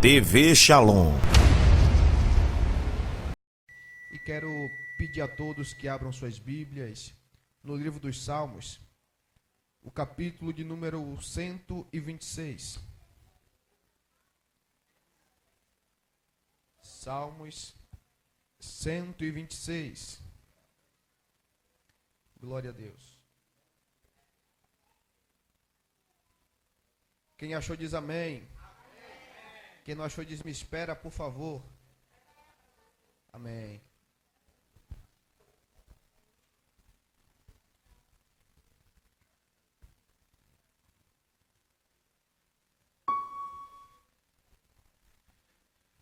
TV Shalom. E quero pedir a todos que abram suas Bíblias no livro dos Salmos, o capítulo de número 126. Salmos 126. Glória a Deus. Quem achou diz amém. Quem não achou diz me espera, por favor. Amém.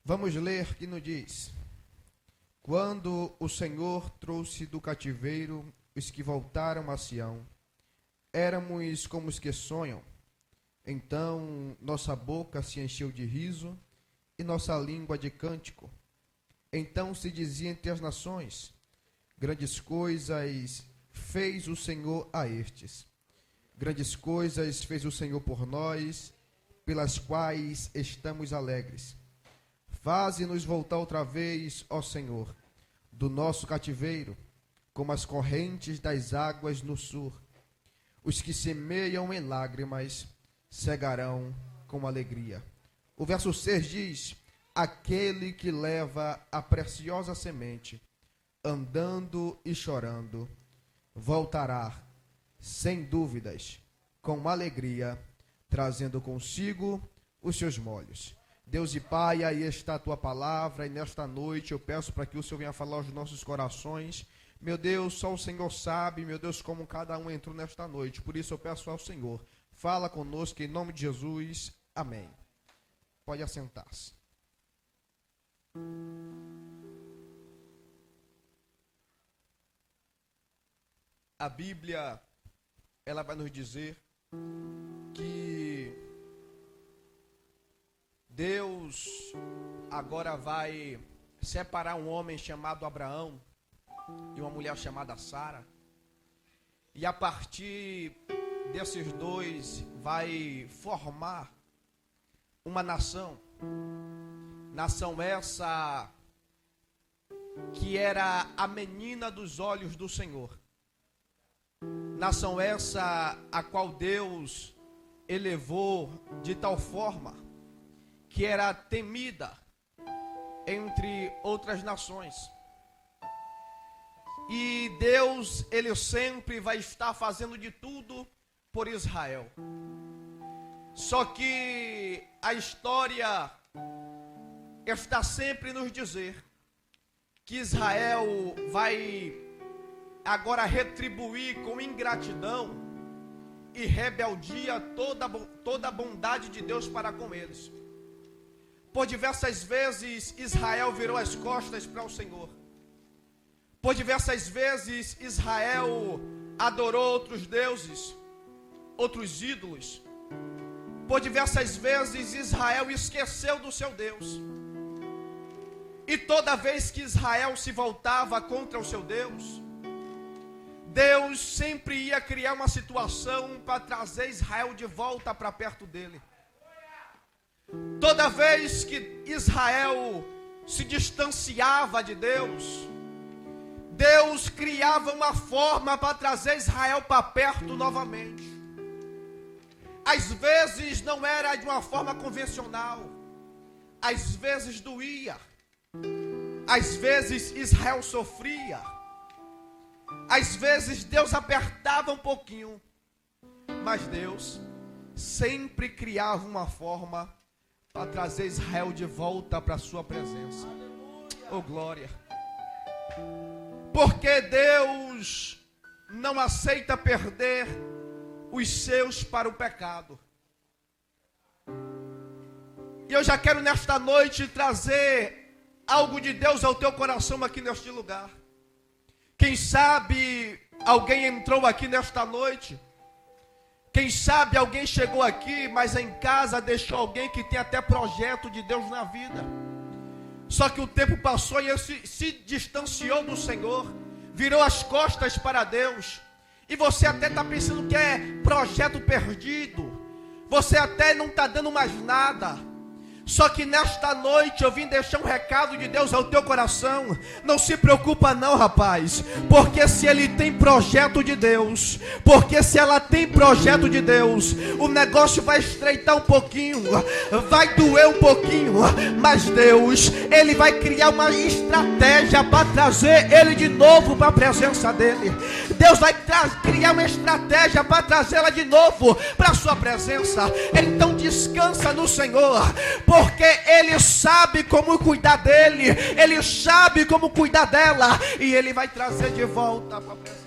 Vamos ler que nos diz: quando o Senhor trouxe do cativeiro os que voltaram a Sião, éramos como os que sonham. Então nossa boca se encheu de riso e nossa língua de cântico. Então se dizia entre as nações: grandes coisas fez o Senhor a estes. Grandes coisas fez o Senhor por nós, pelas quais estamos alegres. Faze-nos voltar outra vez, ó Senhor, do nosso cativeiro, como as correntes das águas no sul. Os que semeiam em lágrimas cegarão com alegria. O verso 6 diz: aquele que leva a preciosa semente, andando e chorando, voltará, sem dúvidas, com alegria, trazendo consigo os seus molhos. Deus e Pai, aí está a tua palavra, e nesta noite eu peço para que o Senhor venha falar aos nossos corações. Meu Deus, só o Senhor sabe, meu Deus, como cada um entrou nesta noite. Por isso eu peço ao Senhor, fala conosco em nome de Jesus. Amém. Pode assentar-se. A Bíblia, ela vai nos dizer que Deus agora vai separar um homem chamado Abraão e uma mulher chamada Sara. E a partir desses dois vai formar uma nação. Nação essa que era a menina dos olhos do Senhor. Nação essa a qual Deus elevou de tal forma que era temida entre outras nações. E Deus, Ele sempre vai estar fazendo de tudo por Israel. Só que a história está sempre nos dizer que Israel vai agora retribuir com ingratidão e rebeldia toda a bondade de Deus para com eles. Por diversas vezes Israel virou as costas para o Senhor. Por diversas vezes Israel adorou outros deuses, outros ídolos. Por diversas vezes Israel esqueceu do seu Deus. E toda vez que Israel se voltava contra o seu Deus, Deus sempre ia criar uma situação para trazer Israel de volta para perto dele. Toda vez que Israel se distanciava de Deus, Deus criava uma forma para trazer Israel para perto novamente. Às vezes não era de uma forma convencional, às vezes doía, às vezes Israel sofria, às vezes Deus apertava um pouquinho, mas Deus sempre criava uma forma para trazer Israel de volta para a sua presença. Oh glória! Porque Deus não aceita perder os seus para o pecado. E eu já quero nesta noite trazer algo de Deus ao teu coração aqui neste lugar. Quem sabe alguém entrou aqui nesta noite. Quem sabe alguém chegou aqui, mas em casa deixou alguém que tem até projeto de Deus na vida. Só que o tempo passou e ele se distanciou do Senhor, virou as costas para Deus. E você até está pensando que é projeto perdido. Você até não está dando mais nada. Só que nesta noite eu vim deixar um recado de Deus ao teu coração. Não se preocupa não, rapaz, porque se ele tem projeto de Deus, porque se ela tem projeto de Deus, o negócio vai estreitar um pouquinho, vai doer um pouquinho, mas Deus, ele vai criar uma estratégia para trazer ele de novo para a presença dele. Deus vai criar uma estratégia para trazê-la de novo para a sua presença. Então descansa no Senhor, porque ele sabe como cuidar dele, ele sabe como cuidar dela, e ele vai trazer de volta para a presença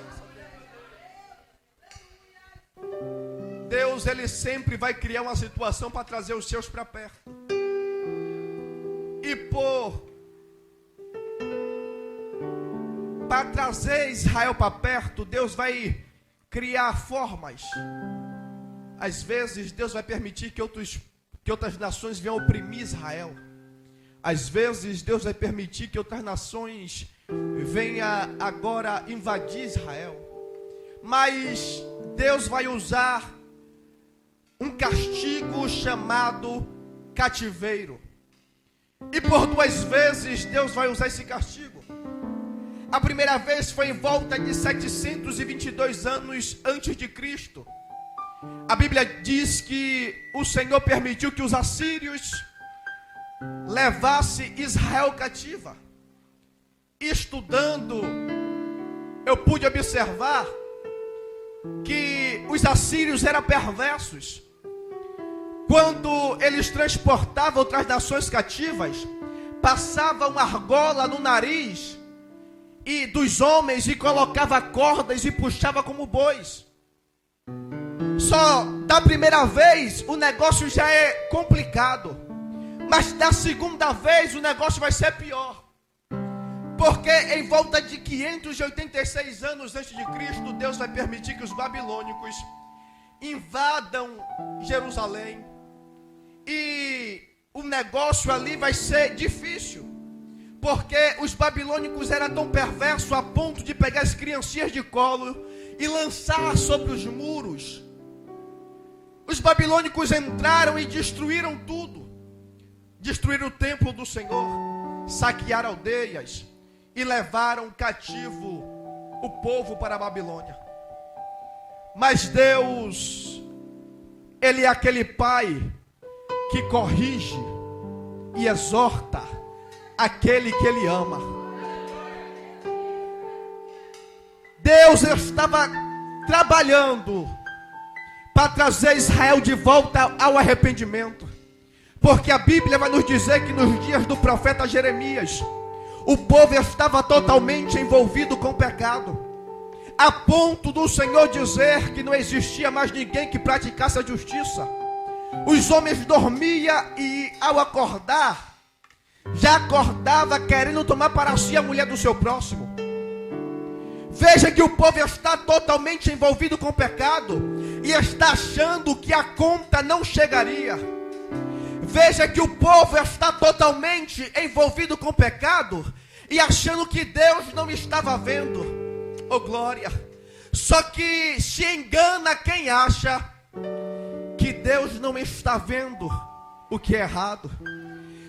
dele. Deus, ele sempre vai criar uma situação para trazer os seus para perto. E para trazer Israel para perto, Deus vai criar formas. Às vezes Deus vai permitir que outras nações venham oprimir Israel. Às vezes Deus vai permitir que outras nações venham agora invadir Israel. Mas Deus vai usar um castigo chamado cativeiro. E por 2 vezes Deus vai usar esse castigo. A primeira vez foi em volta de 722 anos antes de Cristo. A Bíblia diz que o Senhor permitiu que os assírios levassem Israel cativa. Estudando, eu pude observar que os assírios eram perversos. Quando eles transportavam outras nações cativas, passavam uma argola no nariz e dos homens e colocava cordas e puxava como bois. Só da primeira vez o negócio já é complicado, mas da segunda vez o negócio vai ser pior, porque em volta de 586 anos antes de Cristo, Deus vai permitir que os babilônicos invadam Jerusalém, e o negócio ali vai ser difícil, porque os babilônicos eram tão perversos a ponto de pegar as criancinhas de colo e lançar sobre os muros. Os babilônicos entraram e destruíram tudo. Destruíram o templo do Senhor, saquearam aldeias e levaram cativo o povo para a Babilônia. Mas Deus, ele é aquele pai que corrige e exorta aquele que ele ama. Deus estava trabalhando para trazer Israel de volta ao arrependimento, porque a Bíblia vai nos dizer que nos dias do profeta Jeremias, o povo estava totalmente envolvido com o pecado, a ponto do Senhor dizer que não existia mais ninguém que praticasse a justiça. Os homens dormiam e ao acordar, já acordava querendo tomar para si a mulher do seu próximo. Veja que o povo está totalmente envolvido com o pecado e está achando que a conta não chegaria. Veja que o povo está totalmente envolvido com o pecado e achando que Deus não estava vendo. Oh glória! Só que se engana quem acha que Deus não está vendo o que é errado.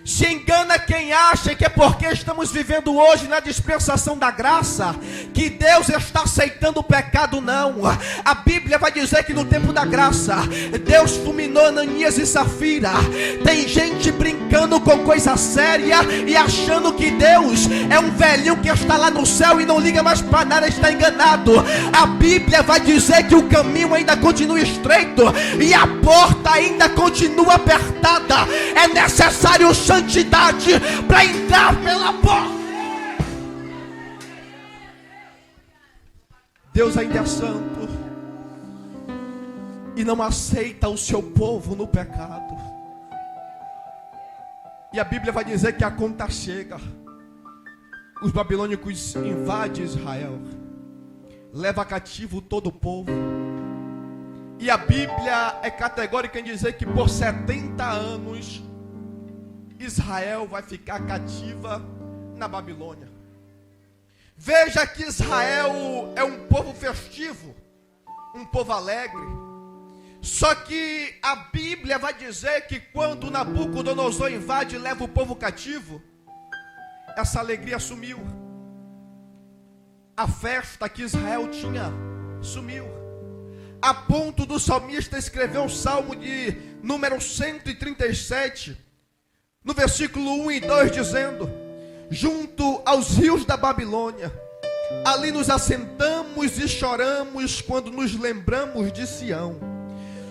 Se engana quem acha que é porque estamos vivendo hoje na dispensação da graça que Deus está aceitando o pecado. Não, a Bíblia vai dizer que no tempo da graça Deus fulminou Ananias e Safira. Tem gente brincando com coisa séria e achando que Deus é um velhinho que está lá no céu e não liga mais para nada, está enganado. A Bíblia vai dizer que o caminho ainda continua estreito e a porta ainda continua apertada. É necessário santidade para entrar pela porta. Deus ainda é santo e não aceita o seu povo no pecado. E a Bíblia vai dizer que a conta chega. Os babilônicos invadem Israel, leva cativo todo o povo. E a Bíblia é categórica em dizer que por 70 anos Israel vai ficar cativa na Babilônia. Veja que Israel é um povo festivo, um povo alegre. Só que a Bíblia vai dizer que quando Nabucodonosor invade e leva o povo cativo, essa alegria sumiu. A festa que Israel tinha sumiu. A ponto do salmista escrever o salmo de número 137, no versículo 1 e 2, dizendo: junto aos rios da Babilônia, ali nos assentamos e choramos quando nos lembramos de Sião.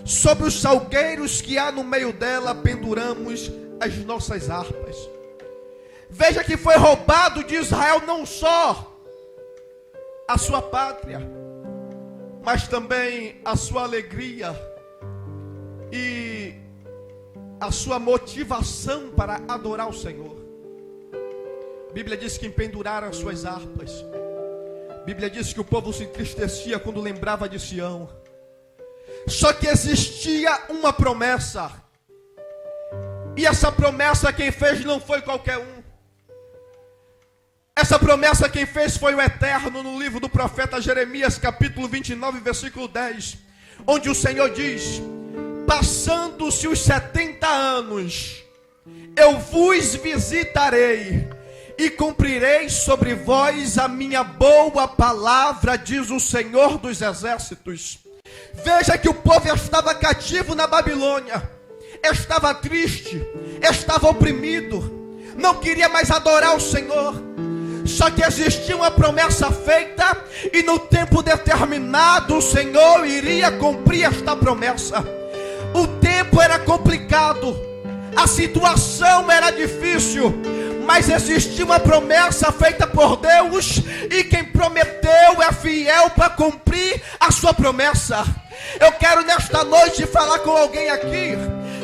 Sobre os salgueiros que há no meio dela penduramos as nossas harpas. Veja que foi roubado de Israel não só a sua pátria, mas também a sua alegria e a sua motivação para adorar o Senhor. A Bíblia diz que penduraram as suas harpas. A Bíblia diz que o povo se entristecia quando lembrava de Sião. Só que existia uma promessa, e essa promessa quem fez não foi qualquer um. Essa promessa quem fez foi o Eterno, no livro do profeta Jeremias, capítulo 29, versículo 10, onde o Senhor diz: passando-se os 70 anos, eu vos visitarei e cumprirei sobre vós a minha boa palavra, diz o Senhor dos exércitos. Veja que o povo estava cativo na Babilônia, estava triste, estava oprimido, não queria mais adorar o Senhor. Só que existia uma promessa feita, e no tempo determinado o Senhor iria cumprir esta promessa. O tempo era complicado, a situação era difícil, mas existia uma promessa feita por Deus, e quem prometeu é fiel para cumprir a sua promessa. Eu quero nesta noite falar com alguém aqui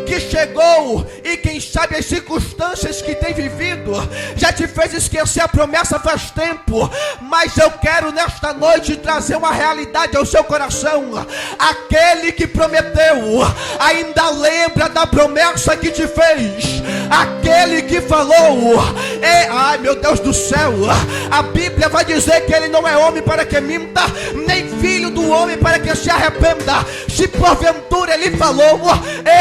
que chegou e quem sabe as circunstâncias que tem vivido já te fez esquecer a promessa faz tempo, mas eu quero nesta noite trazer uma realidade ao seu coração. Aquele que prometeu ainda lembra da promessa que te fez. Aquele que falou, ai meu Deus do céu, a Bíblia vai dizer que ele não é homem para que minta, nem filho do homem para que se arrependa. Se porventura ele falou,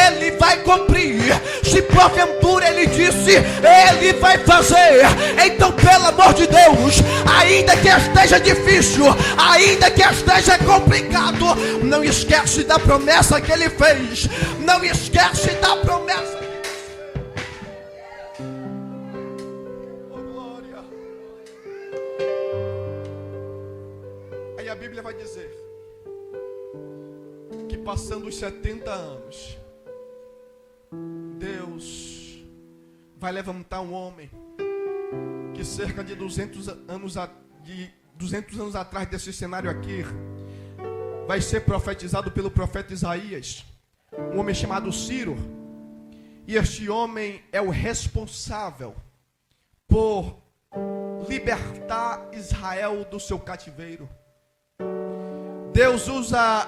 ele vai cumprir. Se porventura ele disse, ele vai fazer. Então, pelo amor de Deus, ainda que esteja difícil, ainda que esteja complicado, não esquece da promessa que ele fez. Não esquece da promessa. Oh, glória. Aí a Bíblia vai dizer que passando os 70 anos, Deus vai levantar um homem que cerca de 200 anos atrás desse cenário aqui, vai ser profetizado pelo profeta Isaías, um homem chamado Ciro. E este homem é o responsável por libertar Israel do seu cativeiro. Deus usa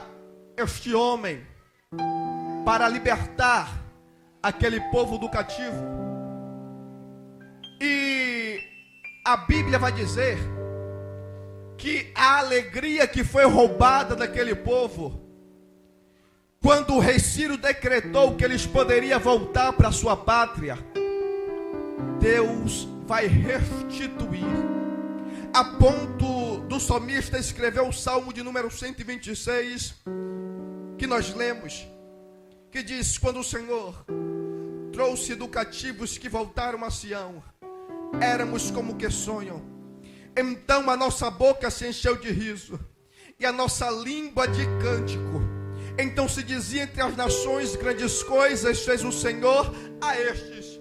este homem para libertar aquele povo do cativo. E a Bíblia vai dizer que a alegria que foi roubada daquele povo, quando o rei Ciro decretou que eles poderiam voltar para sua pátria, Deus vai restituir, a ponto do salmista escrever o salmo de número 126, que nós lemos, que diz: quando o Senhor trouxe do cativo os que voltaram a Sião, éramos como que sonham. Então a nossa boca se encheu de riso, e a nossa língua de cântico. Então se dizia entre as nações: grandes coisas fez o Senhor a estes.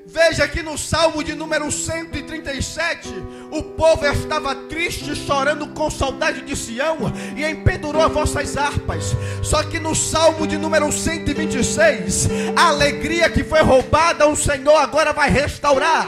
Veja que no salmo de número 137, o povo estava triste, chorando com saudade de Sião, e empendurou as vossas harpas. Só que no salmo de número 126, a alegria que foi roubada, o Senhor agora vai restaurar.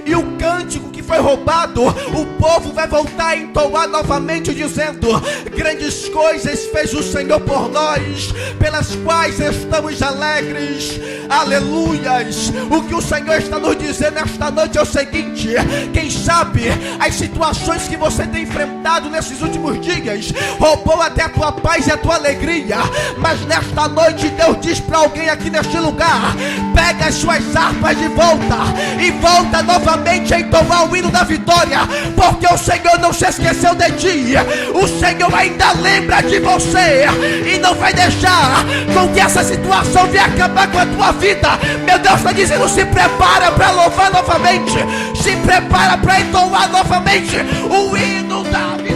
E o cântico que foi roubado, o povo vai voltar a entoar novamente, dizendo: grandes coisas fez o Senhor por nós, pelas quais estamos alegres. Aleluias. O que o Senhor está nos dizendo esta noite é o seguinte: quem sabe as situações que você tem enfrentado nesses últimos dias roubou até a tua paz e a tua alegria, mas nesta noite Deus diz para alguém aqui neste lugar: pega as suas harpas de volta e volta novamente a entoar o hino da vitória, porque o Senhor não se esqueceu de ti. O Senhor ainda lembra de você e não vai deixar com que essa situação venha acabar com a tua vida. Meu Deus está dizendo: se prepara para louvar novamente, se prepara para entoar novamente o hino da vitória.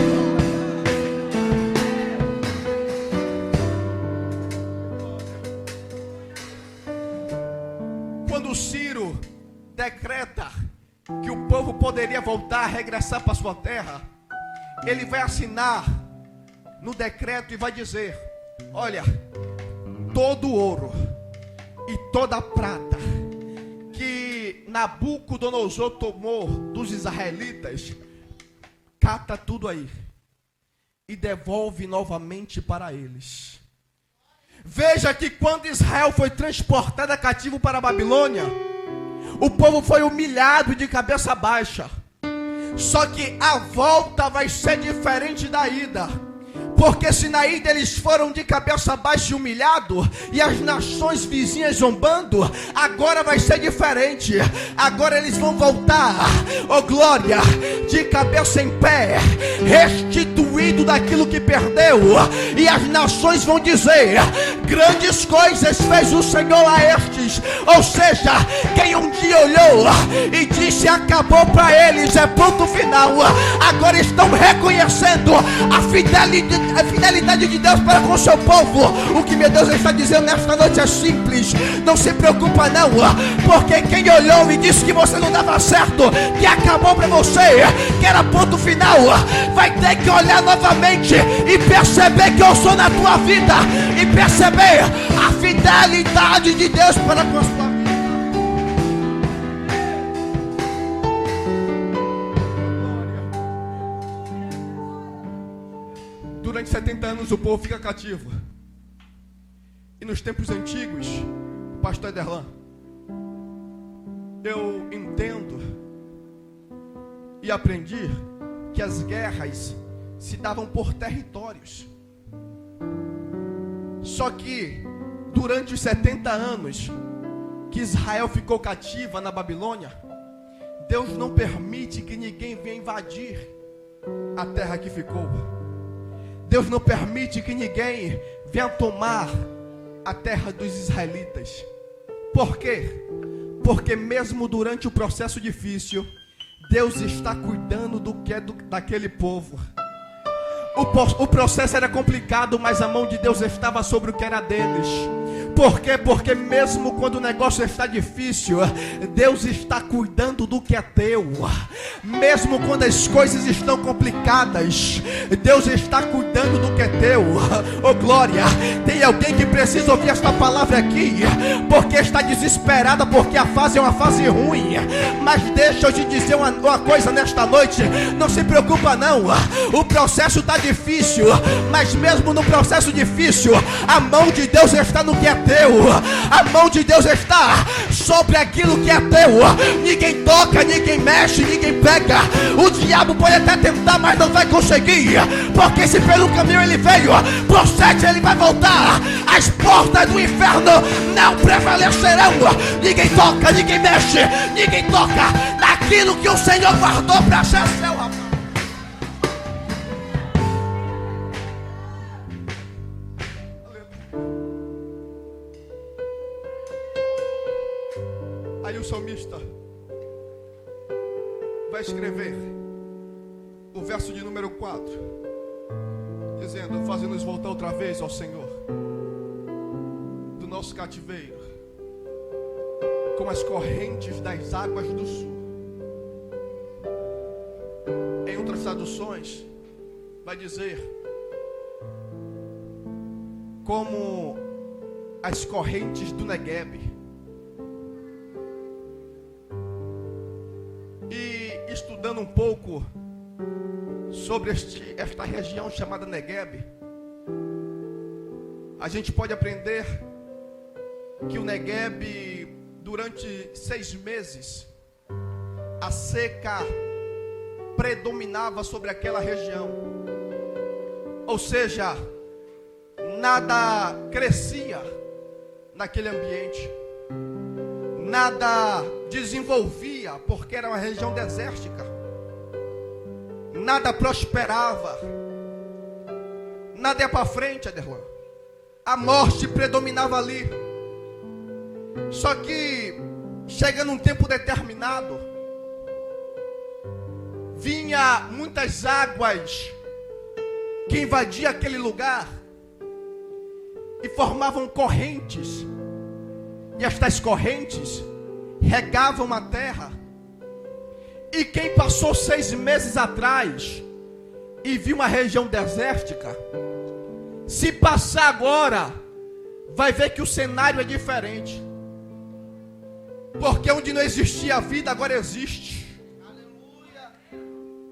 Quando Ciro decreta que o povo poderia voltar a regressar para sua terra, ele vai assinar no decreto e vai dizer: olha, todo o ouro e toda a prata que Nabucodonosor tomou dos israelitas, cata tudo aí e devolve novamente para eles. Veja que quando Israel foi transportado cativo para a Babilônia, o povo foi humilhado de cabeça baixa. Só que a volta vai ser diferente da ida. Porque se na ida eles foram de cabeça baixa e humilhado, e as nações vizinhas zombando, agora vai ser diferente. Agora eles vão voltar, oh glória, de cabeça em pé, restituído daquilo que perdeu. E as nações vão dizer: grandes coisas fez o Senhor a estes. Ou seja, quem um dia olhou e disse acabou para eles, é ponto final, agora estão reconhecendo a fidelidade de Deus para com o seu povo. O que meu Deus está dizendo nesta noite é simples: não se preocupa não, porque quem olhou e disse que você não dava certo, que acabou para você, que era ponto final, vai ter que olhar novamente e perceber que eu sou na tua vida, e perceber a fidelidade de Deus para com a sua vida. Durante 70 anos o povo fica cativo. E nos tempos antigos, pastor Ederlan, eu entendo e aprendi que as guerras se davam por territórios. Só que durante os 70 anos que Israel ficou cativa na Babilônia, Deus não permite que ninguém venha invadir a terra que ficou. Deus não permite que ninguém venha tomar a terra dos israelitas. Por quê? Porque mesmo durante o processo difícil, Deus está cuidando do que é daquele povo. O processo era complicado, mas a mão de Deus estava sobre o que era deles. Por quê? Porque mesmo quando o negócio está difícil, Deus está cuidando do que é teu. Mesmo quando as coisas estão complicadas, Deus está cuidando do que é teu. Oh glória, tem alguém que precisa ouvir esta palavra aqui, porque está desesperada, porque a fase é uma fase ruim. Mas deixa eu te dizer uma coisa nesta noite: não se preocupa não, o processo está difícil, mas mesmo no processo difícil, a mão de Deus está no que é teu. A mão de Deus está sobre aquilo que é teu. Ninguém toca, ninguém mexe, ninguém pega. O diabo pode até tentar, mas não vai conseguir, porque se pelo caminho ele veio, procede, ele vai voltar. As portas do inferno não prevalecerão. Ninguém toca, ninguém mexe, ninguém toca naquilo que o Senhor guardou para ser seu, rapaz. Aí o salmista vai escrever o verso de número 4, dizendo: faz-nos voltar outra vez ao Senhor do nosso cativeiro, com as correntes das águas do sul. Em outras traduções vai dizer: como as correntes do Negueb. estudando um pouco sobre esta região chamada Negueb, a gente pode aprender que o Negueb, durante 6 meses, a seca predominava sobre aquela região. Ou seja, nada crescia naquele ambiente, nada desenvolvia, porque era uma região desértica, nada prosperava, nada ia para frente, Aderlan. A morte predominava ali. Só que, chegando um tempo determinado, vinha muitas águas que invadiam aquele lugar e formavam correntes. E estas correntes regavam a terra. E quem passou 6 meses atrás e viu uma região desértica, se passar agora, vai ver que o cenário é diferente. Porque onde não existia vida, agora existe.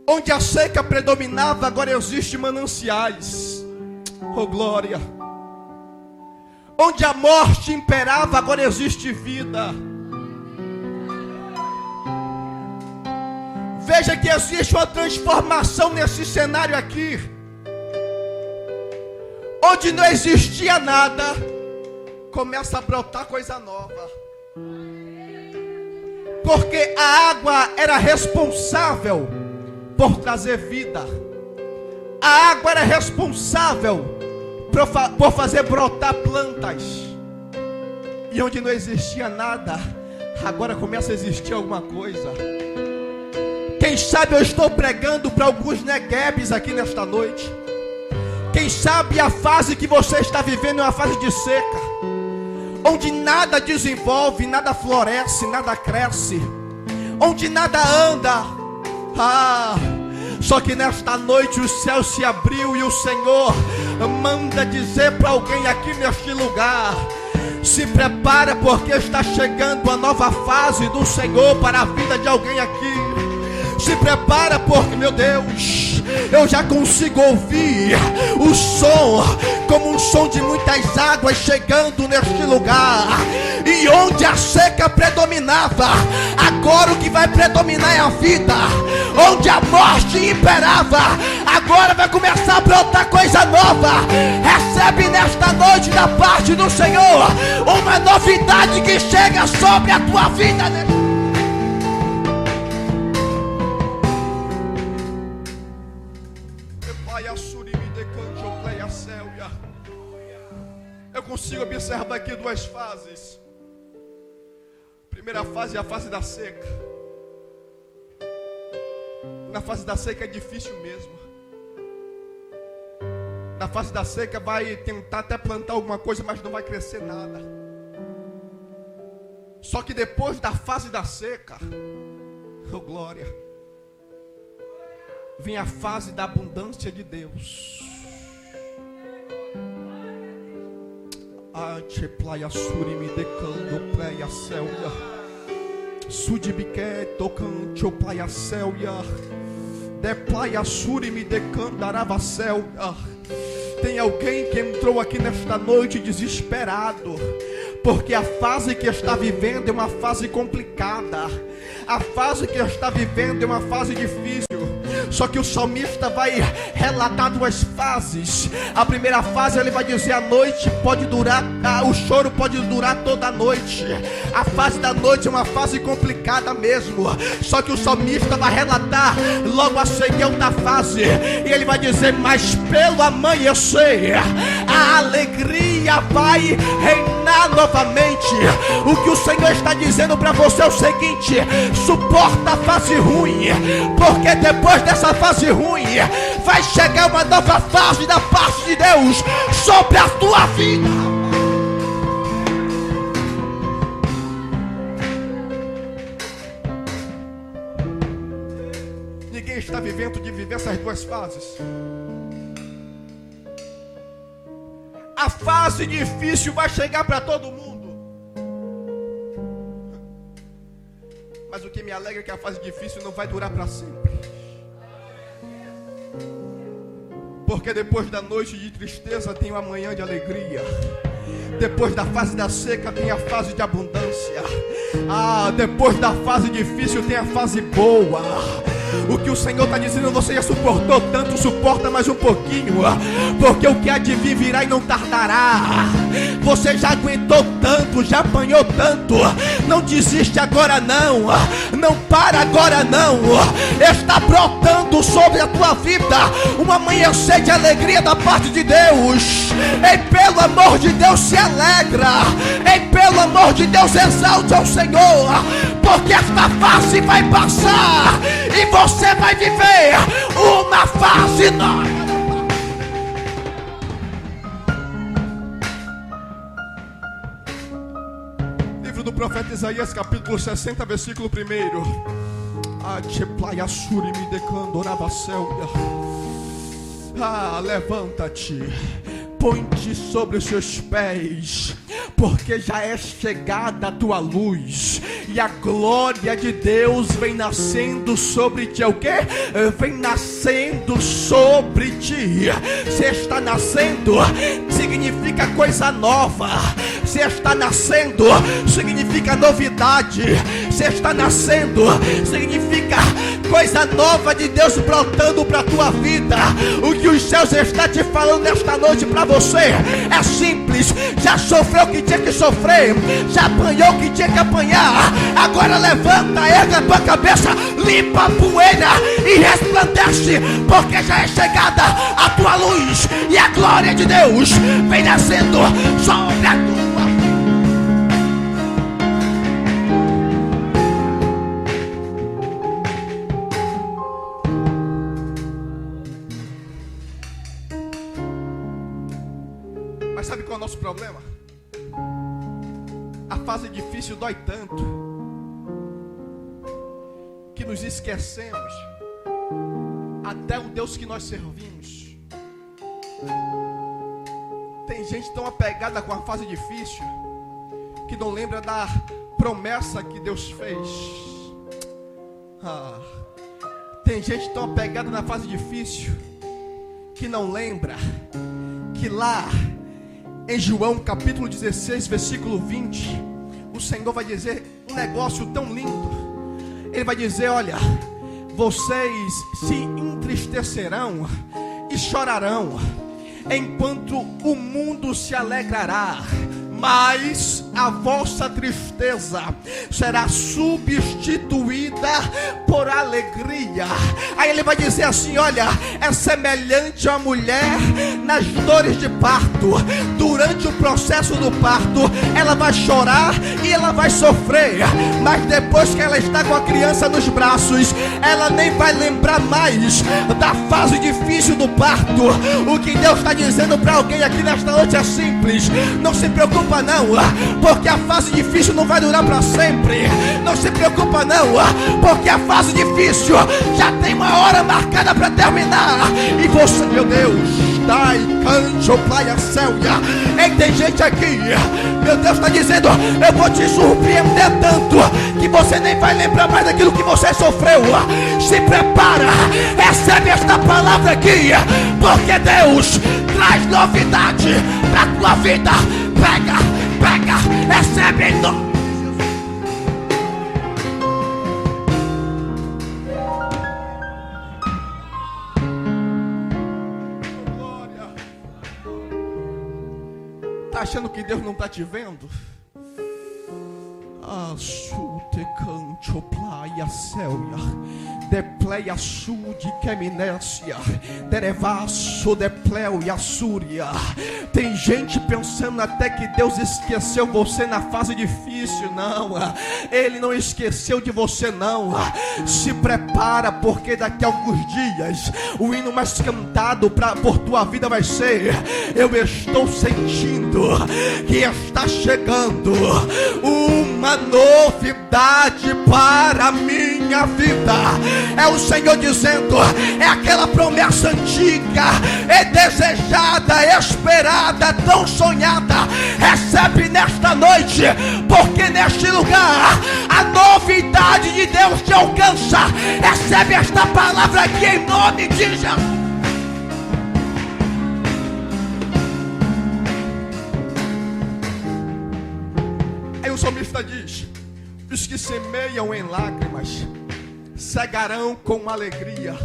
Onde a seca predominava, agora existe mananciais. Oh glória. Onde a morte imperava, agora existe vida. Veja que existe uma transformação nesse cenário aqui. Onde não existia nada, começa a brotar coisa nova. Porque a água era responsável por trazer vida. A água era responsável por fazer brotar plantas. E onde não existia nada, agora começa a existir alguma coisa. Quem sabe eu estou pregando para alguns Neguebs aqui nesta noite. Quem sabe a fase que você está vivendo é uma fase de seca, onde nada desenvolve, nada floresce, nada cresce, onde nada anda. Só que nesta noite o céu se abriu e o Senhor manda dizer para alguém aqui neste lugar: se prepara, porque está chegando a nova fase do Senhor para a vida de alguém aqui. Se prepara, porque, meu Deus, eu já consigo ouvir o som, como um som de muitas águas chegando neste lugar. E onde a seca predominava, agora o que vai predominar é a vida. Onde a morte imperava, agora vai começar a brotar coisa nova. Recebe nesta noite da parte do Senhor uma novidade que chega sobre a tua vida. Eu consigo observar aqui 2 fases. Primeira fase é a fase da seca. Na fase da seca é difícil mesmo. Na fase da seca vai tentar até plantar alguma coisa, mas não vai crescer nada. Só que depois da fase da seca, oh glória, vem a fase da abundância de Deus. Ante playa surimi decando playa célia, sudibique tocante o playa célia, de playa surimi decandarava célia. Tem alguém que entrou aqui nesta noite desesperado, porque a fase que está vivendo é uma fase complicada. A fase que está vivendo é uma fase difícil. Só que o salmista vai relatar 2 fases. A primeira fase ele vai dizer: a noite pode durar, o choro pode durar toda a noite. A fase da noite é uma fase complicada mesmo. Só que o salmista vai relatar logo a seguir da fase, e ele vai dizer: mas pelo amanhecer a alegria vai reinar novamente. O que o Senhor está dizendo para você é o seguinte: suporta a fase ruim, porque depois dessa fase ruim vai chegar uma nova fase da parte de Deus sobre a tua vida. Ninguém está vivendo de viver essas 2 fases. A fase difícil vai chegar para todo mundo. Mas o que me alegra é que a fase difícil não vai durar para sempre. Porque depois da noite de tristeza tem uma manhã de alegria. Depois da fase da seca tem a fase de abundância. Depois da fase difícil tem a fase boa. O que o Senhor está dizendo, você já suportou tanto, suporta mais um pouquinho, porque o que há de vir virá e não tardará. Você já aguentou tanto, já apanhou tanto, não desiste agora não, não para agora não. Está brotando sobre a tua vida uma amanhecer de alegria da parte de Deus. Ei, pelo amor de Deus, se alegra. Ei, pelo amor de Deus, exalte ao Senhor, porque esta fase vai passar e você vai viver uma fase nova. Livro do profeta Isaías, capítulo 60, versículo 1. Levanta-te, põe-te sobre os seus pés, porque já é chegada a tua luz, e a glória de Deus vem nascendo sobre ti. É o que? Vem nascendo sobre ti. Se está nascendo, significa coisa nova. Se está nascendo, significa novidade. Se está nascendo, significa coisa nova de Deus brotando para a tua vida. O que os céus estão te falando nesta noite para você é simples. Já sofreu o que tinha que sofrer, já apanhou o que tinha que apanhar. Agora levanta, erga a tua cabeça, limpa a poeira e resplandece, porque já é chegada a tua luz, e a glória de Deus vem nascendo sobre a tua. Mas sabe qual é o nosso problema? A fase difícil dói tanto que nos esquecemos até o Deus que nós servimos. Tem gente tão apegada com a fase difícil que não lembra da promessa que Deus fez. Tem gente tão apegada na fase difícil que não lembra que lá em João capítulo 16, versículo 20, o Senhor vai dizer um negócio tão lindo. Ele vai dizer: olha, vocês se entristecerão e chorarão, enquanto o mundo se alegrará, mas a vossa tristeza será substituída por alegria. Aí ele vai dizer assim: olha, é semelhante a mulher nas dores de parto. Durante o processo do parto, ela vai chorar e ela vai sofrer, mas depois que ela está com a criança nos braços, ela nem vai lembrar mais da fase difícil do parto. O que Deus está dizendo para alguém aqui nesta noite é simples: não se preocupa não, porque a fase difícil não vai durar para sempre. Não se preocupa não, porque a fase difícil já tem uma hora marcada para terminar. E você, meu Deus, dai canto praia célia. E tem gente aqui, meu Deus está dizendo: eu vou te surpreender tanto que você nem vai lembrar mais daquilo que você sofreu. Se prepara, recebe esta palavra aqui, porque Deus traz novidade para tua vida. Pega, recebe em nome. Tá achando que Deus não está te vendo? Te canto praia célia, de pleia sul de Keminécia, derevaço de pleu e Assúria. Tem gente pensando até que Deus esqueceu você na fase difícil. Não, Ele não esqueceu de você não. Se prepara, porque daqui a alguns dias o hino mais cantado por tua vida vai ser: eu estou sentindo que está chegando uma novidade para a minha vida. É o Senhor dizendo: é aquela promessa antiga, é desejada, esperada, tão sonhada. Recebe nesta noite, porque neste lugar a novidade de Deus te alcança. Recebe esta palavra aqui em nome de Jesus. o salmista diz: os que semeiam em lágrimas cegarão com alegria.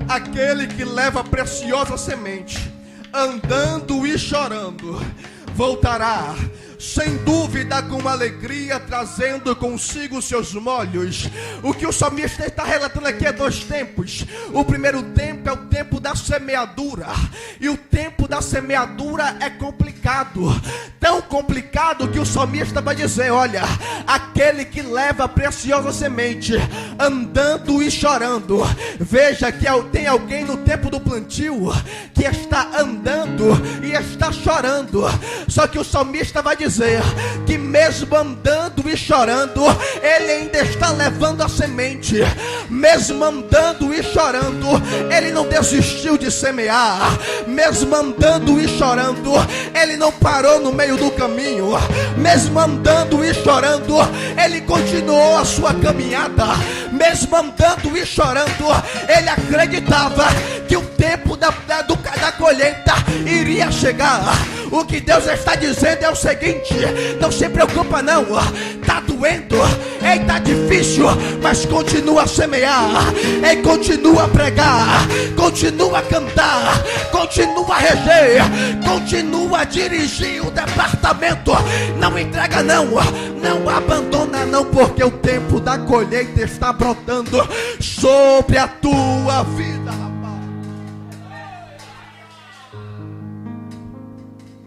Aquele que leva a preciosa semente, andando e chorando, voltará sem dúvida com alegria, trazendo consigo seus molhos. O que o salmista está relatando aqui é dois tempos. O primeiro tempo é o tempo da semeadura, e o tempo da semeadura é complicado, tão complicado que o salmista vai dizer: olha, aquele que leva a preciosa semente, andando e chorando. Veja que tem alguém no tempo do plantio que está andando e está chorando. Só que o salmista vai dizer que mesmo andando e chorando, ele ainda está levando a semente. Mesmo andando e chorando, ele não desistiu de semear. Mesmo andando e chorando, ele não parou no meio do caminho. Mesmo andando e chorando, ele continuou a sua caminhada. Mesmo andando e chorando, ele acreditava que o tempo da colheita iria chegar. O que Deus está dizendo é o seguinte: não se preocupa não, tá doendo, tá difícil, mas continua a semear, continua a pregar, continua a cantar, continua a reger, continua a dirigir o departamento. Não entrega não, não abandona não, porque o tempo da colheita está brotando sobre a tua vida, rapaz.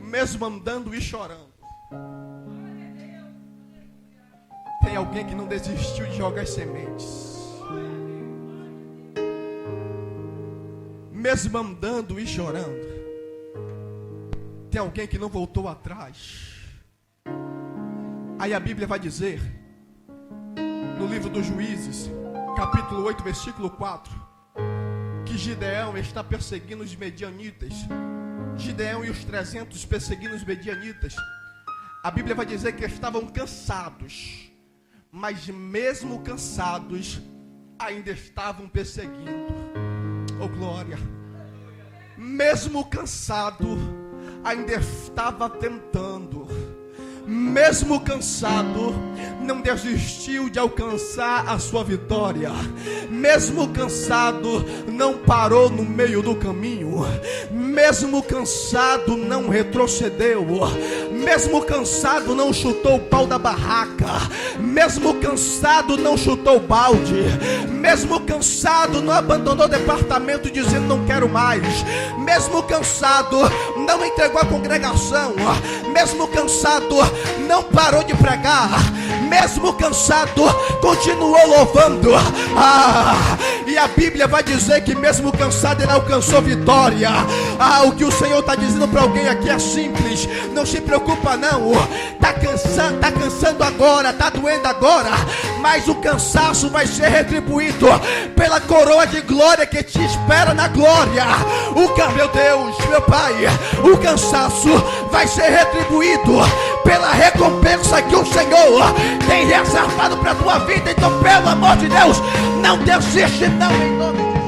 Mesmo andando e chorando, tem alguém que não desistiu de jogar as sementes. Mesmo andando e chorando, tem alguém que não voltou atrás. Aí a Bíblia vai dizer, no livro dos Juízes, capítulo 8, versículo 4, que Gideão está perseguindo os medianitas. Gideão e os 300 perseguindo os medianitas. A Bíblia vai dizer que estavam cansados, mas mesmo cansados, ainda estavam perseguindo. Oh glória! Mesmo cansado, ainda estava tentando. Mesmo cansado, não desistiu de alcançar a sua vitória. Mesmo cansado, não parou no meio do caminho. Mesmo cansado, não retrocedeu. Mesmo cansado, não chutou o pau da barraca. Mesmo cansado, não chutou o balde. Mesmo cansado, não abandonou o departamento dizendo não quero mais. Mesmo cansado, não entregou a congregação. Mesmo cansado, não parou de pregar. Mesmo cansado, continuou louvando. E a Bíblia vai dizer que mesmo cansado ele alcançou vitória. O que o Senhor está dizendo para alguém aqui é simples: não se preocupa não. Está cansando agora, está doendo agora, mas o cansaço vai ser retribuído pela coroa de glória que te espera na glória. Meu Deus, meu Pai, o cansaço vai ser retribuído pela recompensa que o Senhor tem reservado para a tua vida. Então, pelo amor de Deus, não desiste não, em nome de Jesus.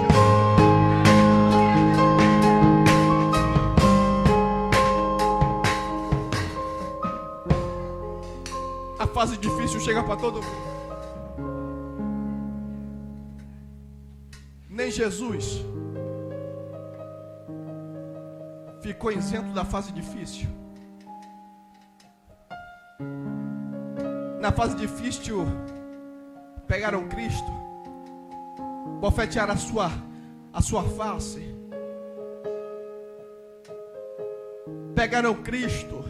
A fase difícil chega para todo mundo. Nem Jesus ficou isento da fase difícil. Na fase difícil, pegaram Cristo, bofetearam a sua face, pegaram Cristo,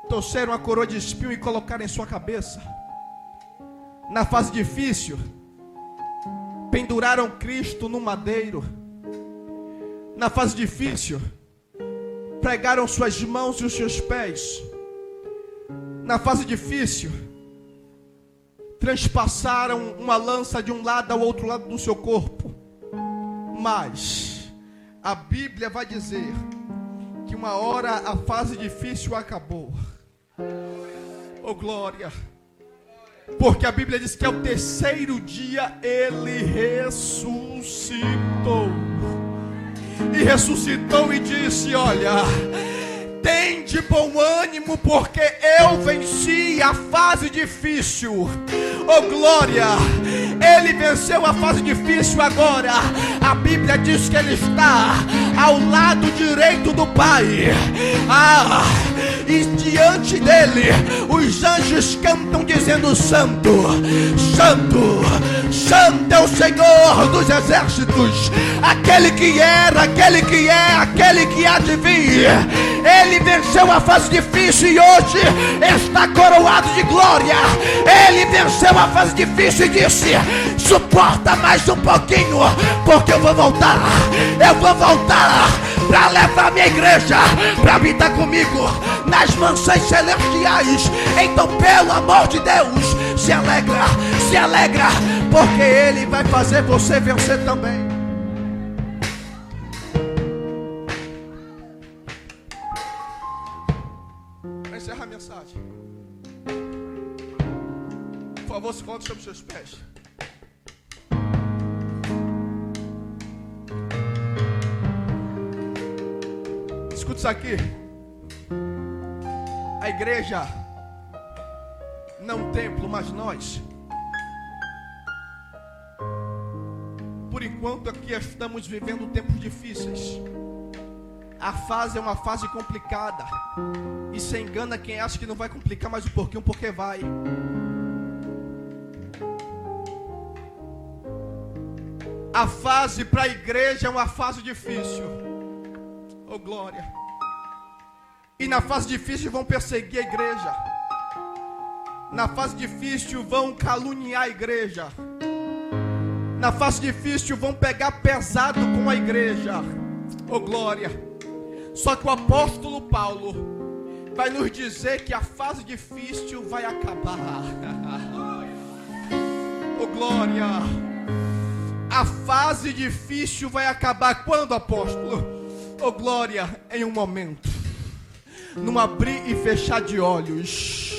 torceram a coroa de espinho e colocaram em sua cabeça. Na fase difícil, penduraram Cristo no madeiro. Na fase difícil, pregaram suas mãos e os seus pés. Na fase difícil, transpassaram uma lança de um lado ao outro lado do seu corpo. Mas a Bíblia vai dizer que uma hora a fase difícil acabou. Oh glória! Porque a Bíblia diz que ao terceiro dia ele ressuscitou. E ressuscitou e disse: olha, tem de bom ânimo, porque eu venci a fase difícil. Oh glória! Ele venceu a fase difícil agora. A Bíblia diz que ele está ao lado direito do Pai. E diante dele os anjos cantam dizendo: Santo, Santo, Santo é o Senhor dos exércitos, aquele que era, aquele que é, aquele que há de vir. Ele venceu a fase difícil e hoje está coroado de glória. Ele venceu a fase difícil e disse: suporta mais um pouquinho, porque eu vou voltar para levar minha igreja para habitar comigo nas mansões celestiais. Então, pelo amor de Deus, se alegra, porque Ele vai fazer você vencer também. Para encerrar a mensagem, por favor, se coloque sobre os seus pés. Escuta isso aqui. A igreja, não o templo, mas nós, por enquanto aqui estamos vivendo tempos difíceis. A fase é uma fase complicada. E se engana quem acha que não vai complicar mais um pouquinho, porque vai. A fase para a igreja é uma fase difícil. Oh glória! E na fase difícil vão perseguir a igreja. Na fase difícil vão caluniar a igreja. Na fase difícil vão pegar pesado com a igreja. Oh glória! Só que o apóstolo Paulo vai nos dizer que a fase difícil vai acabar. Oh glória! A fase difícil vai acabar quando, apóstolo? Oh glória! Em um momento, num abrir e fechar de olhos.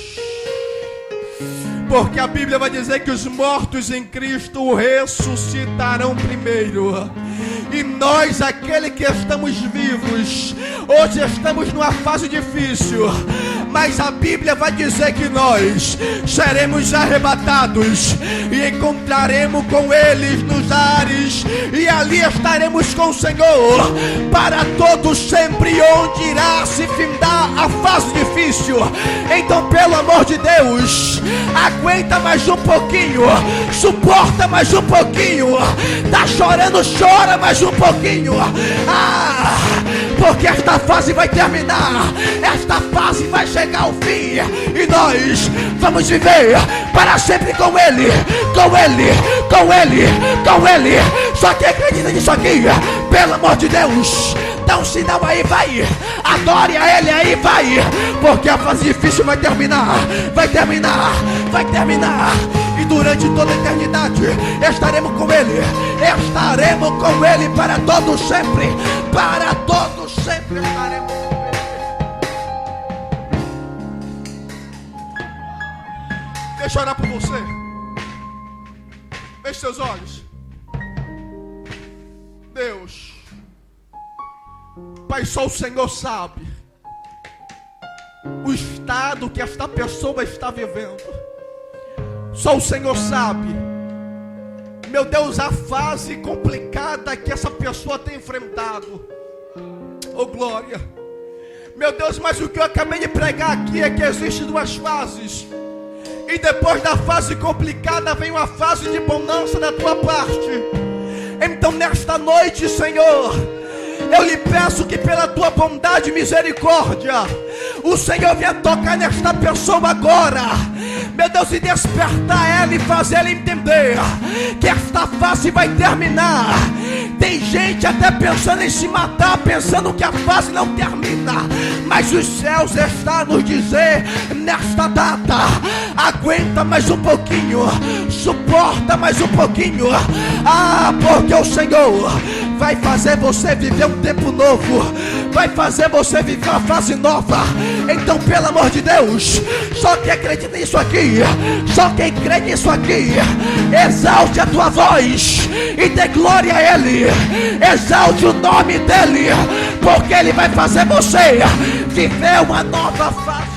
Porque a Bíblia vai dizer que os mortos em Cristo ressuscitarão primeiro. E nós, aquele que estamos vivos, hoje estamos numa fase difícil, mas a Bíblia vai dizer que nós seremos arrebatados e encontraremos com eles nos ares, e ali estaremos com o Senhor para todos sempre, onde irá se findar a fase difícil. Então, pelo amor de Deus, aguenta mais um pouquinho, suporta mais um pouquinho. Tá chorando, chora mais um pouquinho. Porque esta fase vai terminar, esta fase vai chegar ao fim, e nós vamos viver para sempre com Ele, com Ele, com Ele, com Ele. Só que acredita nisso aqui, pelo amor de Deus, dá um sinal aí, vai, adore a Ele aí, vai, porque a fase difícil vai terminar, vai terminar, vai terminar. E durante toda a eternidade estaremos com Ele, estaremos com Ele para todos sempre, para todos sempre estaremos com Ele. Deixa eu orar por você. Feche seus olhos. Deus, Pai, só o Senhor sabe o estado que esta pessoa está vivendo. Só o Senhor sabe, meu Deus, a fase complicada que essa pessoa tem enfrentado. Oh glória! Meu Deus, mas o que eu acabei de pregar aqui é que existem duas fases. E depois da fase complicada vem uma fase de bonança da tua parte. Então nesta noite, Senhor, eu lhe peço que pela tua bondade e misericórdia, o Senhor venha tocar nesta pessoa agora, meu Deus, e despertar ela e fazer ela entender que esta fase vai terminar. Tem gente até pensando em se matar, pensando que a fase não termina, mas os céus estão a nos dizer nesta data: aguenta mais um pouquinho, suporta mais um pouquinho. Porque o Senhor vai fazer você viver um tempo novo, vai fazer você viver uma fase nova. Então, pelo amor de Deus, só quem acredita nisso aqui, só quem crê nisso aqui, exalte a tua voz e dê glória a Ele, exalte o nome dEle, porque Ele vai fazer você viver uma nova fase.